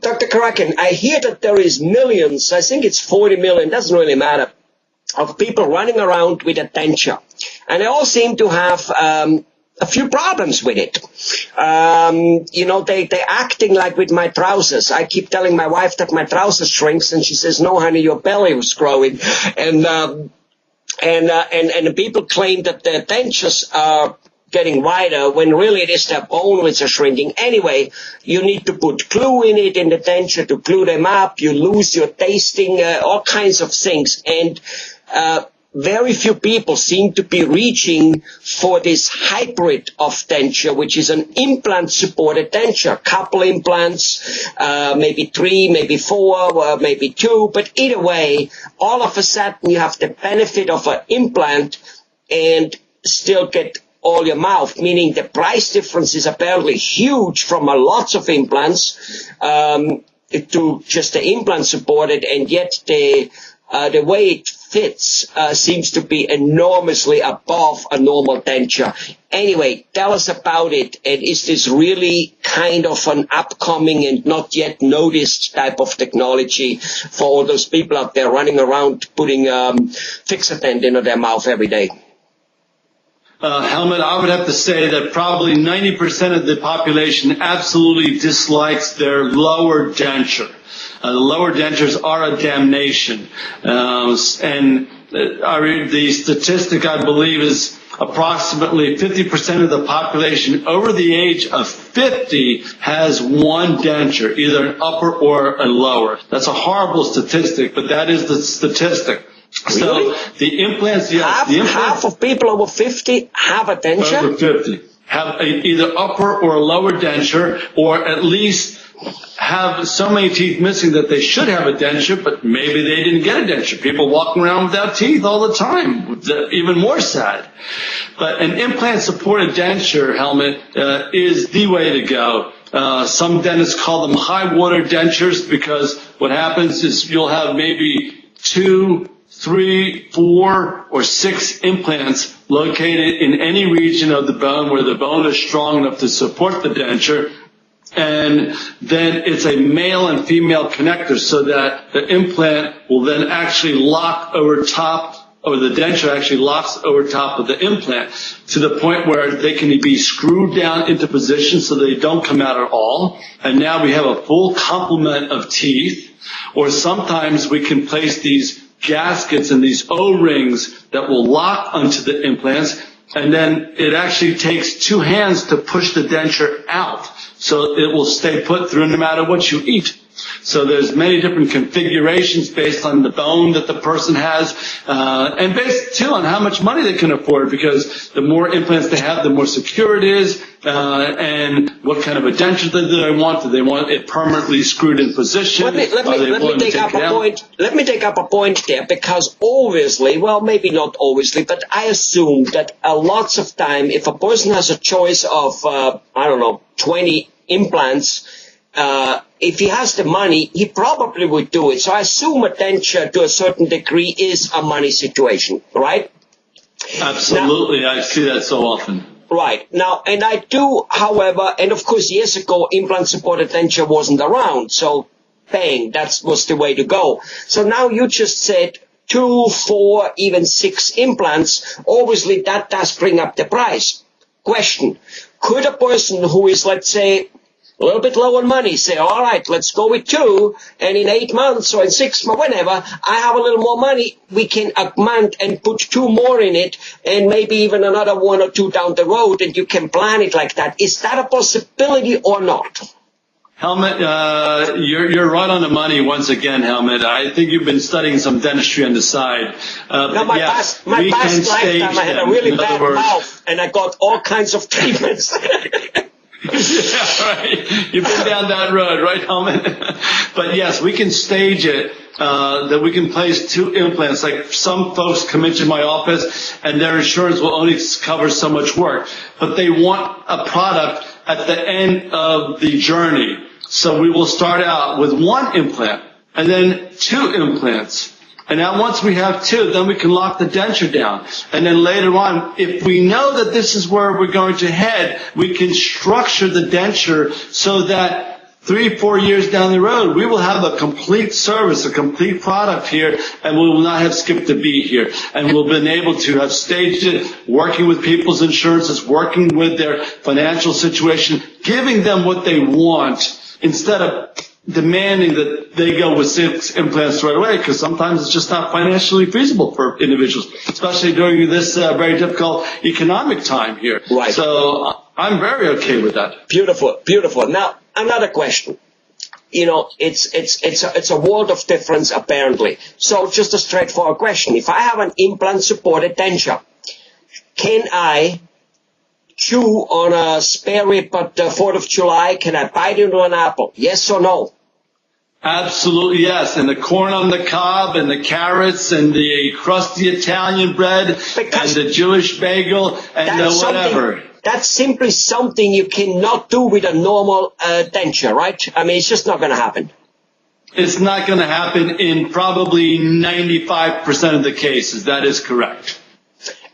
Dr. Kourakin, I hear that there is millions, I think it's 40 million, doesn't really matter, of people running around with a denture. And they all seem to have a few problems with it. They're acting like with my trousers. I keep telling my wife that my trousers shrinks, and she says, no, honey, your belly was growing. And the people claim that their dentures are getting wider when really it is their bone which are shrinking. Anyway, you need to put glue in it, in the denture, to glue them up. You lose your tasting, all kinds of things. And very few people seem to be reaching for this hybrid of denture, which is an implant-supported denture. Couple implants, maybe 3, maybe 4, maybe 2. But either way, all of a sudden you have the benefit of an implant and still get all your mouth, meaning the price difference is apparently huge from lots of implants to just the implant-supported, and yet the way it fits seems to be enormously above a normal denture. Anyway, tell us about it, and is this really kind of an upcoming and not yet noticed type of technology for all those people out there running around putting Fixatent into their mouth every day? Helmut, I would have to say that probably 90% of the population absolutely dislikes their lower denture. The lower dentures are a damnation. The statistic, I believe, is approximately 50% of the population over the age of 50 has one denture, either an upper or a lower. That's a horrible statistic, but that is the statistic. Really? So the implants, yes. Half of people over 50 have a denture? Over 50 have either upper or lower denture, or at least have so many teeth missing that they should have a denture, but maybe they didn't get a denture. People walking around without teeth all the time, even more sad. But an implant-supported denture, Helmut, is the way to go. Some dentists call them high-water dentures because what happens is you'll have maybe 2, 3, 4, or 6 implants located in any region of the bone where the bone is strong enough to support the denture. And then it's a male and female connector so that the implant will then actually lock over top, or the denture actually locks over top of the implant to the point where they can be screwed down into position so they don't come out at all. And now we have a full complement of teeth. Or sometimes we can place these gaskets and these O-rings that will lock onto the implants, and then it actually takes 2 hands to push the denture out, so it will stay put through no matter what you eat. So there's many different configurations based on the bone that the person has, and based too on how much money they can afford, because the more implants they have, the more secure it is, and what kind of a denture do they want? Do they want it permanently screwed in position? Let me take up a point there, because obviously, well, maybe not obviously, but I assume that lots of time, if a person has a choice of, 20 implants, if he has the money, he probably would do it. So I assume a denture to a certain degree is a money situation, right? Absolutely. Now, I see that so often. Right. Now, and I do, however, and of course years ago, implant-supported denture wasn't around. So, bang, that was the way to go. So now you just said 2, 4, even 6 implants. Obviously, that does bring up the price. Question. Could a person who is, let's say, a little bit low on money say, all right, let's go with 2, and in 8 months or in 6 months, whenever, I have a little more money, we can augment and put 2 more in it, and maybe even another 1 or 2 down the road, and you can plan it like that. Is that a possibility or not? Helmut, you're right on the money once again, Helmut. I think you've been studying some dentistry on the side. No, my past lifetime, I had a really bad mouth, and I got all kinds of treatments. Yeah, right. You've been down that road, right, Helmut? But yes, we can stage it, that we can place 2 implants. Like some folks come into my office and their insurance will only cover so much work, but they want a product at the end of the journey. So we will start out with 1 implant and then 2 implants. And now once we have 2, then we can lock the denture down. And then later on, if we know that this is where we're going to head, we can structure the denture so that 3-4 years down the road, we will have a complete service, a complete product here, and we will not have skipped a beat here. And we'll been able to have staged it, working with people's insurances, working with their financial situation, giving them what they want instead of demanding that they go with 6 implants right away, because sometimes it's just not financially feasible for individuals, especially during this very difficult economic time here. Right. So I'm very okay with that. Beautiful, beautiful. Now, another question. You know, it's a world of difference apparently. So just a straightforward question. If I have an implant-supported denture, can I chew on a spare rib at the 4th of July? Can I bite into an apple? Yes or no? Absolutely, yes. And the corn on the cob and the carrots and the crusty Italian bread and the Jewish bagel and the whatever. That's simply something you cannot do with a normal denture, right? I mean, it's just not going to happen. It's not going to happen in probably 95% of the cases. That is correct.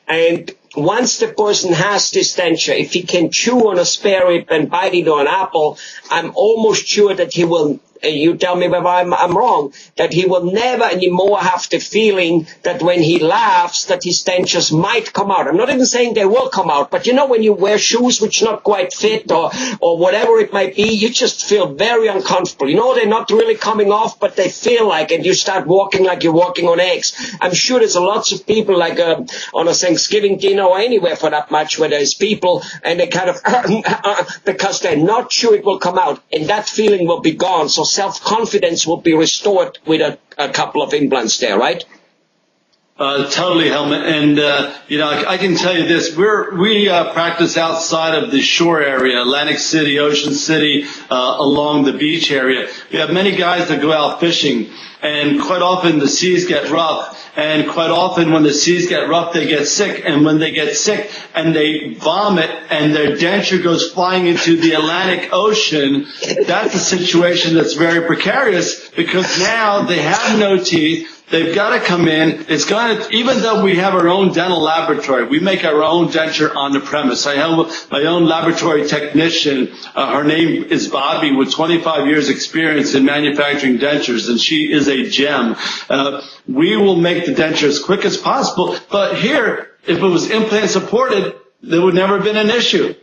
And once the person has this denture, if he can chew on a spare rib and bite into an apple, I'm almost sure that he will, you tell me whether I'm wrong, that he will never anymore have the feeling that when he laughs that his dentures might come out. I'm not even saying they will come out, but you know when you wear shoes which not quite fit or whatever it might be, you just feel very uncomfortable. You know, they're not really coming off, but they feel like it. You start walking like you're walking on eggs. I'm sure there's lots of people like on a Thanksgiving dinner or anywhere for that much where there's people and they kind of because they're not sure it will come out, and that feeling will be gone. So self-confidence will be restored with a couple of implants there, right? Totally, Helmut. And, you know, I can tell you this. We practice outside of the shore area, Atlantic City, Ocean City, along the beach area. We have many guys that go out fishing, and quite often the seas get rough. And quite often when the seas get rough, they get sick. And when they get sick and they vomit and their denture goes flying into the Atlantic Ocean, that's a situation that's very precarious, because now they have no teeth. They've got to come in. It's going to, even though we have our own dental laboratory, we make our own denture on the premise. I have my own laboratory technician. Her name is Bobby, with 25 years experience in manufacturing dentures, and she is a gem. We will make the denture as quick as possible. But here, if it was implant supported, there would never have been an issue.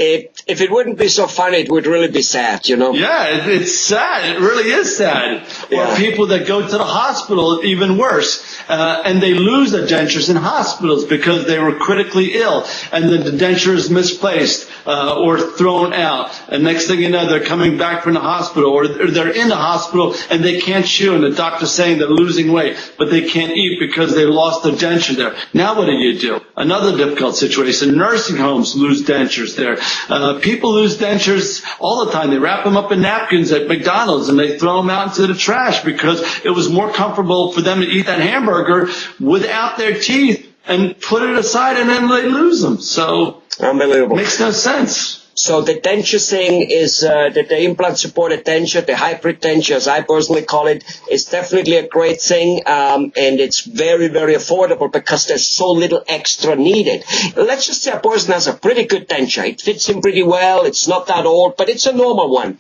If it wouldn't be so funny, it would really be sad, you know? Yeah, it's sad. It really is sad. Yeah. Or people that go to the hospital, even worse, and they lose their dentures in hospitals because they were critically ill, and then the denture is misplaced or thrown out. And next thing you know, they're coming back from the hospital, or they're in the hospital and they can't chew, and the doctor's saying they're losing weight, but they can't eat because they lost their denture there. Now what do? Another difficult situation. Nursing homes lose dentures there. People lose dentures all the time. They wrap them up in napkins at McDonald's and they throw them out into the trash because it was more comfortable for them to eat that hamburger without their teeth and put it aside, and then they lose them. So unbelievable. Makes no sense. So the denture thing is that the implant-supported denture, the hybrid denture, as I personally call it, is definitely a great thing, and it's very, very affordable because there's so little extra needed. Let's just say a person has a pretty good denture. It fits him pretty well. It's not that old, but it's a normal one.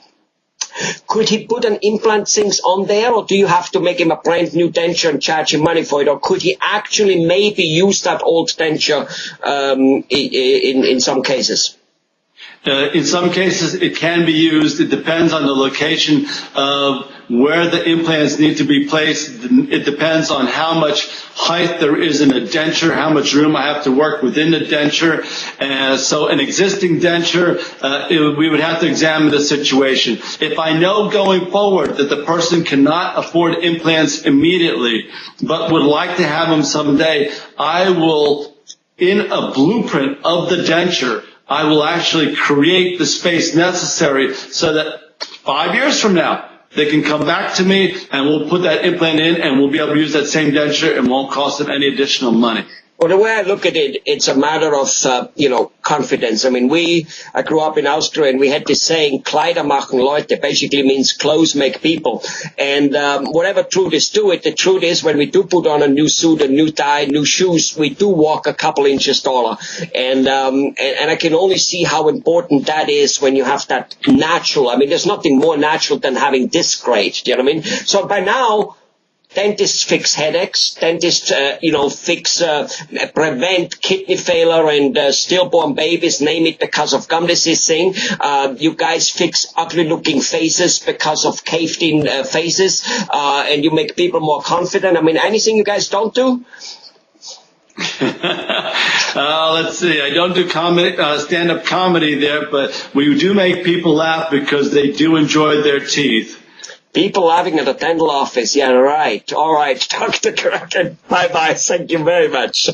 Could he put an implant things on there, or do you have to make him a brand new denture and charge him money for it, or could he actually maybe use that old denture in some cases? In some cases, it can be used. It depends on the location of where the implants need to be placed. It depends on how much height there is in a denture, how much room I have to work within the denture. So an existing denture, we would have to examine the situation. If I know going forward that the person cannot afford implants immediately, but would like to have them someday, I will, in a blueprint of the denture, I will actually create the space necessary so that 5 years from now, they can come back to me and we'll put that implant in and we'll be able to use that same denture and won't cost them any additional money. Well, the way I look at it, it's a matter of, confidence. I mean, I grew up in Austria, and we had this saying, Kleider machen Leute, basically means clothes make people. And whatever truth is to it, the truth is when we do put on a new suit, a new tie, new shoes, we do walk a couple inches taller. And I can only see how important that is when you have that natural. I mean, there's nothing more natural than having this grade. Do you know what I mean? So by now, dentists fix headaches. Dentists, prevent kidney failure and stillborn babies, name it, because of gum disease thing. You guys fix ugly-looking faces because of caved-in faces, and you make people more confident. I mean, anything you guys don't do? Let's see. I don't do stand-up comedy there, but we do make people laugh because they do enjoy their teeth. People laughing at the dental office. Yeah, right. All right. Dr. Kourakin. Bye-bye. Thank you very much.